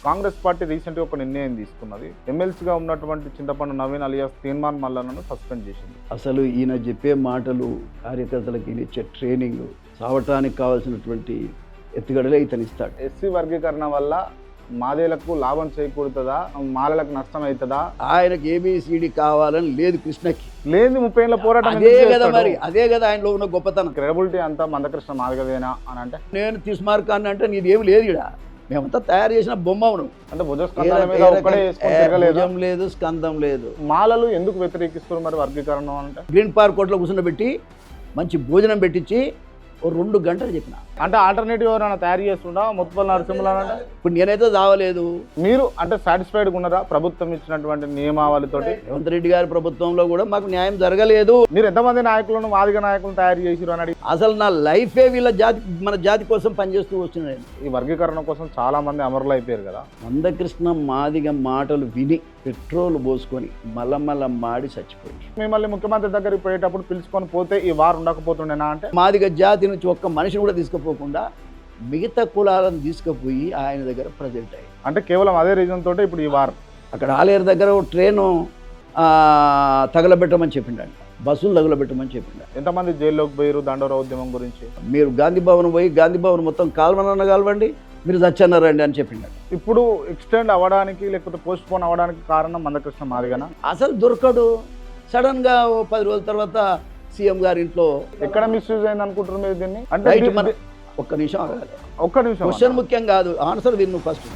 Congress party రీసెంట్గా ఒక నిర్ణయం తీసుకున్నది. ఎమ్మెల్సీగా ఉన్నటువంటి చింతపండు నవీన్ అలియాస్ తీన్మాన్ మల్లన్నను సస్పెండ్ చేసింది. అసలు ఈయన చెప్పే మాటలు, కార్యకర్తలకు ఈయన ఇచ్చే ట్రైనింగ్, సావటానికి కావాల్సినటువంటి ఎత్తుగడలే ఇతను ఇస్తాడు. ఎస్సీ వర్గీకరణ వల్ల మాదేలకు లాభం చేకూరుతుందా, మాలలకు నష్టం అవుతుందా? ఆయనకు ఏబిసిడి కావాలని లేదు కృష్ణకి. లేదు 30 ఏళ్ల పోరాటం అదే కదా మరి, అదే కదా ఆయనలో ఉన్న గొప్పతనం. క్రెడిబిలిటీ అంతా మందకృష్ణ మాదిగదేనా అని అంటే, నేను తీసుమార్కాన్ని అంటే నీది ఏమి లేదు ఇక్కడ, మేమంతా తయారు చేసిన బొమ్మను. అంటే భుజస్కంధాల మీద ఒక్కడే వేసుకొని తిరగలేదు. భుజం లేదు, స్కందం లేదు. మాలలు ఎందుకు వ్యతిరేకిస్తారు మరి వర్గీకరణ అంటే? గ్రీన్ పార్క్ కోట్లో కూర్చుండబెట్టి మంచి భోజనం పెట్టించి ఓ 2 గంటలు చెప్పిన. అంటే ఆల్టర్నేటివ్ ఎవరైనా తయారు చేస్తుండా ముత్తుపల్లి నరసింహులు అంటే? ఇప్పుడు నేనైతే చావలేదు. మీరు అంటే సాటిస్ఫైడ్గా ఉన్నారా ప్రభుత్వం ఇచ్చినటువంటి నియమావళితోటి? రేవంత్ రెడ్డి గారి ప్రభుత్వంలో కూడా మాకు న్యాయం జరగలేదు. మీరు ఎంతమంది నాయకులను మాదిగ నాయకులను తయారు చేసిరు అని అడిగి, అసలు నా లైఫే వీళ్ళ జాతి, మన జాతి కోసం పనిచేస్తూ వస్తున్నాను. ఈ వర్గీకరణ కోసం చాలా మంది అమరులు అయిపోయారు కదా. మందకృష్ణ మాదిగ మాటలు విని పెట్రోల్ పోసుకొని మల్ల మాడి చచ్చిపోయి, మిమ్మల్ని ముఖ్యమంత్రి దగ్గరికి పోయేటప్పుడు పిలుచుకొని పోతే ఈ వారు ఉండకపోతుండేనా అంటే? మాదిగ జాతి నుంచి ఒక్క మనిషిని కూడా తీసుకుపోకుండా మిగతా కులాలను తీసుకుపోయి ఆయన దగ్గర ప్రజెంట్ అయ్యి, అంటే కేవలం అదే రీజన్ తోటే ఇప్పుడు ఈ వార్. అక్కడ ఆలేరు దగ్గర ఒక ట్రైను తగలబెట్టమని చెప్పిండండి, బస్సులు తగలబెట్టమని చెప్పిండ. ఎంతమంది జైల్లోకి పోయారు దండోరా ఉద్యమం గురించి? మీరు గాంధీ భవన్ పోయి గాంధీ భవన్ మొత్తం కాల్వనన్న కాల్వండి, మీరు చచ్చన్నారండి అని చెప్పిండ. ఇప్పుడు ఎక్స్టెండ్ అవ్వడానికి లేకపోతే పోస్ట్ పోన్ అవ్వడానికి కారణం మందకృష్ణ మాదిగనా? అసలు దొరకడు. సడన్గా 10 రోజుల తర్వాత సీఎం గారి ఇంట్లో ఎక్కడ మిస్యూజ్ అయింది అనుకుంటారు మీరు దీన్ని? రైట్. మన ఒక్క నిమిషం ఆగాలి. ఒక్క నిమిషం. క్వశ్చన్ ముఖ్యం కాదు, ఆన్సర్ విను ఫస్ట్.